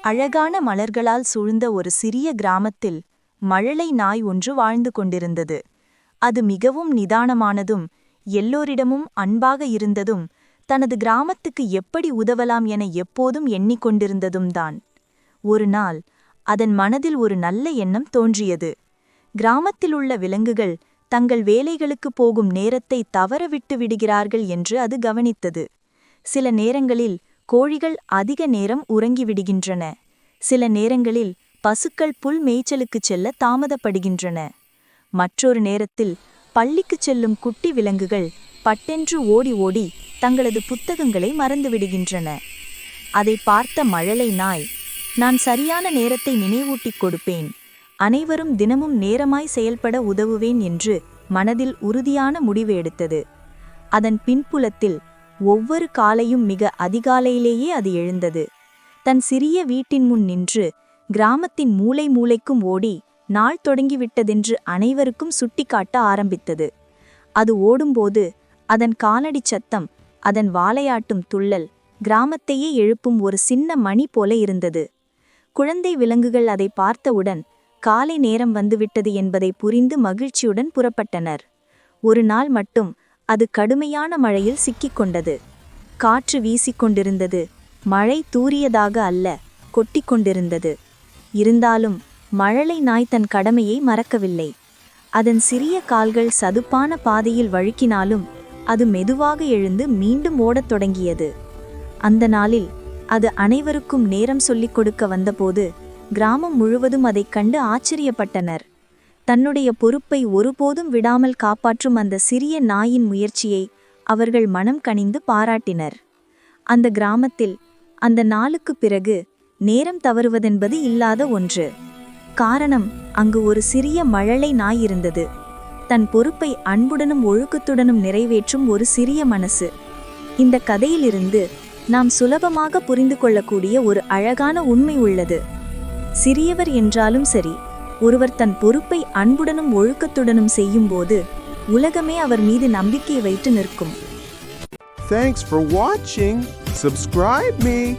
அழகான மலர்களால் சூழ்ந்த ஒரு சிறிய கிராமத்தில் மழலை நாய் ஒன்று வாழ்ந்து கொண்டிருந்தது. அது மிகவும் நிதானமானதும் எல்லோரிடமும் அன்பாக இருந்ததும் தனது கிராமத்துக்கு எப்படி உதவலாம் என எப்போதும் எண்ணிக்கொண்டிருந்ததும் தான். ஒரு நாள் அதன் மனதில் ஒரு நல்ல எண்ணம் தோன்றியது. கிராமத்திலுள்ள விலங்குகள் தங்கள் வேலைகளுக்கு போகும் நேரத்தை தவறவிட்டு விடுகிறார்கள் என்று அது கவனித்தது. சில நேரங்களில் கோழிகள் அதிக நேரம் உறங்கிவிடுகின்றன. சில நேரங்களில் பசுக்கள் புல் மேய்ச்சலுக்குச் செல்ல தாமதப்படுகின்றன. மற்றொரு நேரத்தில் பள்ளிக்குச் செல்லும் குட்டி விலங்குகள் பட்டென்று ஓடி ஓடி தங்களது புத்தகங்களை மறந்துவிடுகின்றன. அதை பார்த்த மழலை நாய், நான் சரியான நேரத்தை நினைவூட்டிக் கொடுப்பேன், அனைவரும் தினமும் நேரமாய் செயல்பட உதவுவேன் என்று மனதில் உறுதியான முடிவு எடுத்தது. அதன் பின்புலத்தில் ஒவ்வொரு காலையும் மிக அதிகாலையிலேயே அது எழுந்தது. தன் சிறிய வீட்டின் முன் நின்று கிராமத்தின் மூலை மூலைக்கும் ஓடி நாள் தொடங்கிவிட்டதென்று அனைவருக்கும் சுட்டிக்காட்ட ஆரம்பித்தது. அது ஓடும்போது அதன் காலடி சத்தம், அதன் வாலையாட்டும் துள்ளல் கிராமத்தையே எழுப்பும் ஒரு சின்ன மணி போல இருந்தது. குழந்தை விலங்குகள் அதை பார்த்தவுடன் காலை நேரம் வந்துவிட்டது என்பதை புரிந்து மகிழ்ச்சியுடன் புறப்பட்டனர். ஒரு நாள் மட்டும் அது கடுமையான மழையில் சிக்கிக்கொண்டது. காற்று வீசிக்கொண்டிருந்தது. மழை தூரியதாக அல்ல, கொட்டிக்கொண்டிருந்தது. இருந்தாலும் மழலை நாய் தன் கடமையை மறக்கவில்லை. அதன் சிறிய கால்கள் சதுப்பான பாதையில் வழுக்கினாலும் அது மெதுவாக எழுந்து மீண்டும் ஓடத் தொடங்கியது. அந்த நாளில் அது அனைவருக்கும் நேரம் சொல்லிக் கொடுக்க வந்தபோது கிராமம் முழுவதும் அதைக் கண்டு ஆச்சரியப்பட்டனர். தன்னுடைய பொறுப்பை ஒருபோதும் விடாமல் காப்பாற்றும் அந்த சிறிய நாயின் முயற்சியை அவர்கள் மனம் கனிந்து பாராட்டினர். அந்த கிராமத்தில் அந்த நாளுக்குப் பிறகு நேரம் தவறுவதென்பது இல்லாத ஒன்று. காரணம், அங்கு ஒரு சிறிய மழலை நாய் இருந்தது. தன் பொறுப்பை அன்புடனும் ஒழுக்கத்துடனும் நிறைவேற்றும் ஒரு சிறிய மனசு. இந்த கதையிலிருந்து நாம் சுலபமாக புரிந்து கொள்ளக்கூடிய ஒரு அழகான உண்மை உள்ளது. சிறியவர் என்றாலும் சரி, ஒருவர் தன் பொறுப்பை அன்புடனும் ஒழுக்கத்துடனும் செய்யும்போது உலகமே அவர் மீது நம்பிக்கை வைத்து நிற்கும். Thanks for watching. Subscribe me.